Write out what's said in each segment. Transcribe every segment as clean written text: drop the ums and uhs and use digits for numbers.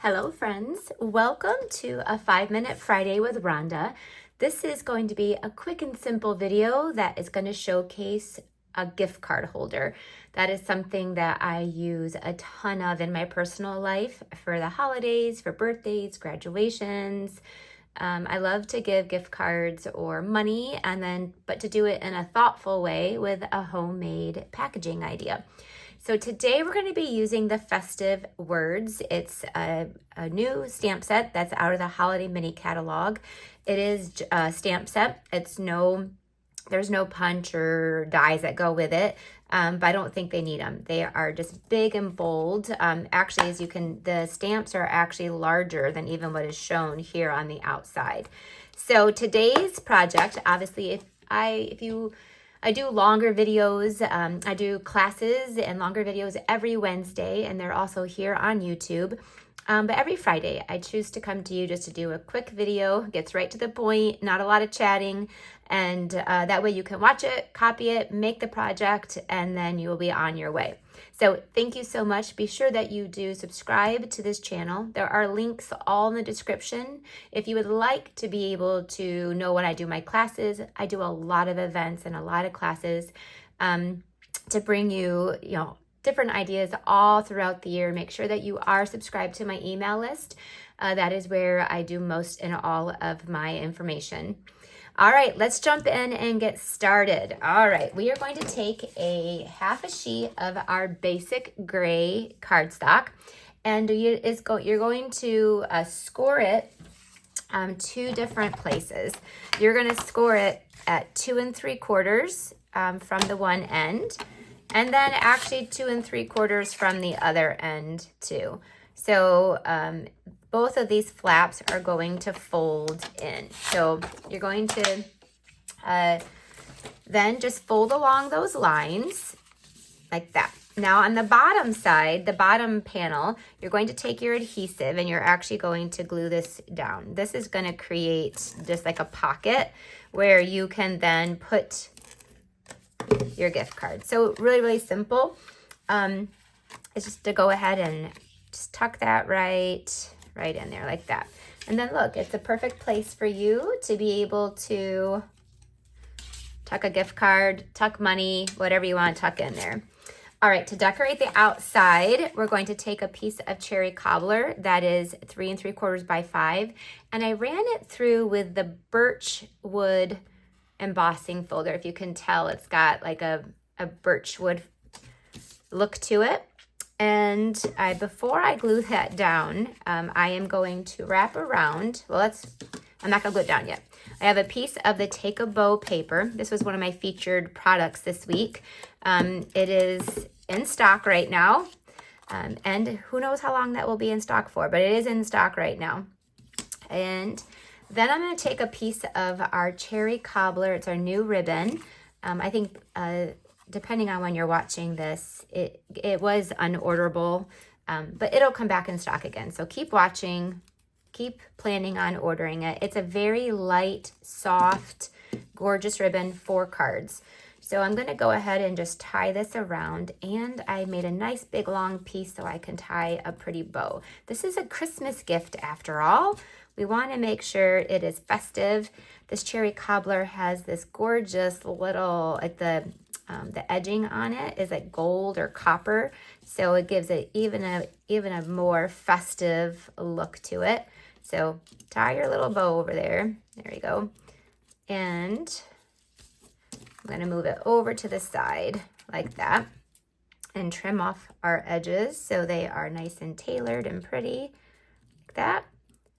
Hello friends, welcome to a 5-Minute Friday with Rhonda. This is going to be a quick and simple video that is going to showcase a gift card holder. That is something that I use a ton of in my personal life for the holidays, for birthdays, graduations. I love to give gift cards or money, but to do it in a thoughtful way with a homemade packaging idea. So today we're going to be using the Festive words. It's a new stamp set that's out of the holiday mini catalog. It is a stamp set. There's no punch or dies that go with it, but I don't think they need them. They are just big and bold. Actually, the stamps are actually larger than even what is shown here on the outside. So today's project, obviously, I do longer videos. I do classes and longer videos every Wednesday, and they're also here on YouTube. But every Friday, I choose to come to you just to do a quick video, gets right to the point, not a lot of chatting, and that way you can watch it, copy it, make the project, and then you will be on your way. So thank you so much. Be sure that you do subscribe to this channel. There are links all in the description. If you would like to be able to know when I do my classes, I do a lot of events and a lot of classes to bring you, different ideas all throughout the year. Make sure that you are subscribed to my email list. That is where I do most and all of my information. All right, let's jump in and get started. All right, we are going to take a half a sheet of our basic gray cardstock, and you're going to score it two different places. You're going to score it at 2 3/4 from the one end, and then actually 2 3/4 from the other end too. So both of these flaps are going to fold in. So you're going to then just fold along those lines like that. Now on the bottom side, the bottom panel, you're going to take your adhesive and you're actually going to glue this down. This is going to create just like a pocket where you can then put your gift card. So really, really simple. It's just to go ahead and just tuck that right in there like that. And then look, it's a perfect place for you to be able to tuck a gift card, tuck money, whatever you want to tuck in there. All right, to decorate the outside, we're going to take a piece of cherry cobbler that is 3 3/4 by 5, and I ran it through with the birch wood embossing folder. If you can tell, it's got like a birch wood look to it. And before I glue that down, I am going to wrap around. I'm not gonna glue it down yet. I have a piece of the Take a Bow paper. This was one of my featured products this week. It is in stock right now, and who knows how long that will be in stock for, but it is in stock right now. And then I'm gonna take a piece of our cherry cobbler. It's our new ribbon. I think depending on when you're watching this, it was unorderable, but it'll come back in stock again. So keep watching, keep planning on ordering it. It's a very light, soft, gorgeous ribbon for cards. So I'm going to go ahead and just tie this around, and I made a nice big long piece so I can tie a pretty bow. This is a Christmas gift after all. We want to make sure it is festive. This cherry cobbler has this gorgeous little, like the edging on it is like gold or copper, so it gives it even a more festive look to it. So tie your little bow over there. There you go. And I'm going to move it over to the side like that and trim off our edges so they are nice and tailored and pretty like that.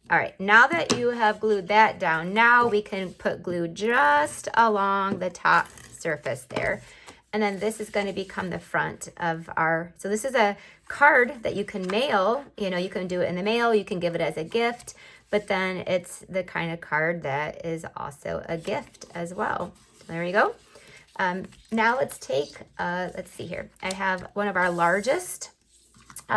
All right, now that you have glued that down, now we can put glue just along the top surface there. And then this is going to become the front of so this is a card that you can mail. You can do it in the mail, you can give it as a gift, but then it's the kind of card that is also a gift as well. There you go. Now let's take, let's see here. I have one of our largest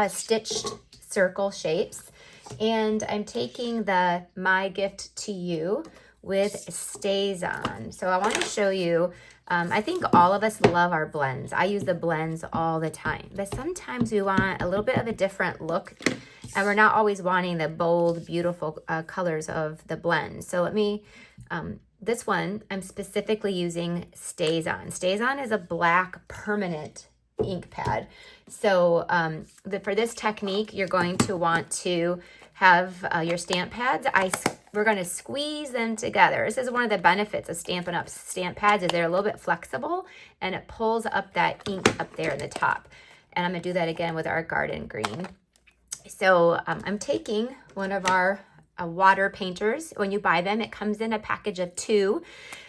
stitched circle shapes, and I'm taking the My Gift to You with stays on. So I want to show you I think all of us love our blends. I use the blends all the time, but sometimes we want a little bit of a different look, and we're not always wanting the bold, beautiful colors of the blend. So let me, this one, I'm specifically using Stays On. Stays On is a black permanent ink pad. So for this technique, you're going to want to have your stamp pads. We're going to squeeze them together. This is one of the benefits of Stampin' Up stamp pads, is they're a little bit flexible and it pulls up that ink up there in the top. And I'm going to do that again with our garden green. So I'm taking one of our water painters. When you buy them, it comes in a package of 2.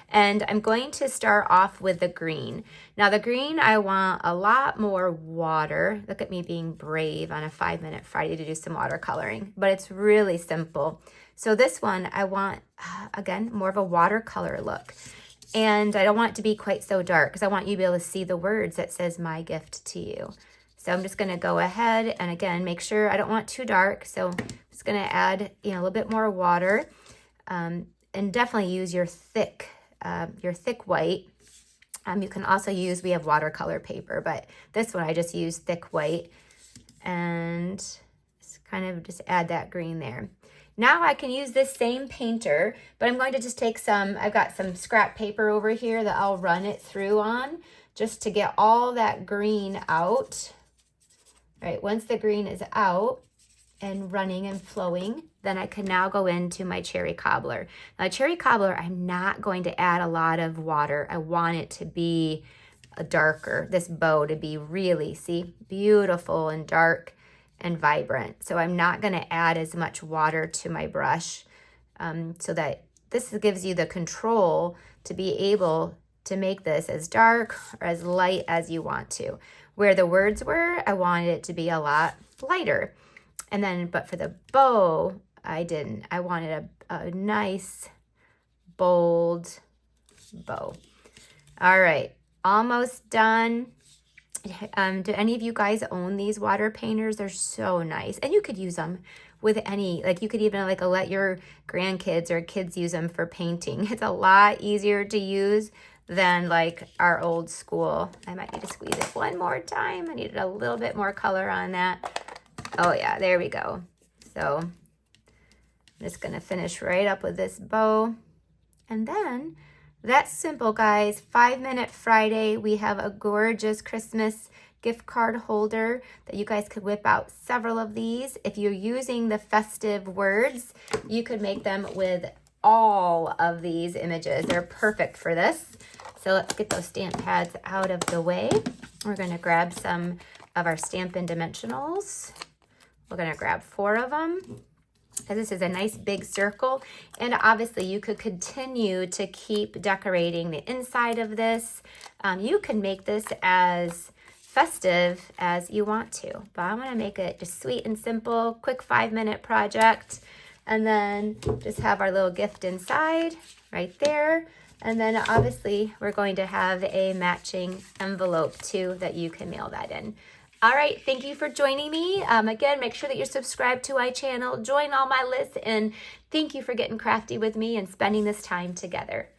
And I'm going to start off with the green. Now the green, I want a lot more water. Look at me being brave on a 5-minute Friday to do some watercoloring, but it's really simple. So this one, I want, again, more of a watercolor look. And I don't want it to be quite so dark because I want you to be able to see the words that says "My gift to you." So I'm just gonna go ahead and again, make sure I don't want too dark. So I'm just gonna add, a little bit more water, and definitely use your thick white. You can also use, we have watercolor paper, but this one I just use thick white, and kind of just add that green there. Now I can use this same painter, but I'm going to just take I've got some scrap paper over here that I'll run it through on just to get all that green out. All right, once the green is out and running and flowing, then I can now go into my cherry cobbler. Now, cherry cobbler, I'm not going to add a lot of water. I want it to be darker, this bow to be really, see, beautiful and dark and vibrant. So I'm not going to add as much water to my brush, so that this gives you the control to be able to make this as dark or as light as you want to. Where the words were, I wanted it to be a lot lighter. And then, but for the bow, I didn't. I wanted a nice, bold bow. All right, almost done. Do any of you guys own these water painters? They're so nice. And you could use them with any, like you could even let your grandkids or kids use them for painting. It's a lot easier to use than like our old school. I might need to squeeze it one more time. I needed a little bit more color on that. Oh yeah, there we go. So I'm just gonna finish right up with this bow. And then that's simple, guys. 5-minute Friday. We have a gorgeous Christmas gift card holder that you guys could whip out several of these. If you're using the festive words, you could make them with all of these images. They're perfect for this. So let's get those stamp pads out of the way. We're gonna grab some of our Stampin' Dimensionals. We're gonna grab 4 of them. And this is a nice big circle. And obviously you could continue to keep decorating the inside of this. You can make this as festive as you want to, but I wanna make it just sweet and simple, quick 5-minute project. And then just have our little gift inside right there. And then obviously we're going to have a matching envelope too that you can mail that in. All right, thank you for joining me. Again, make sure that you're subscribed to my channel, join all my lists, and thank you for getting crafty with me and spending this time together.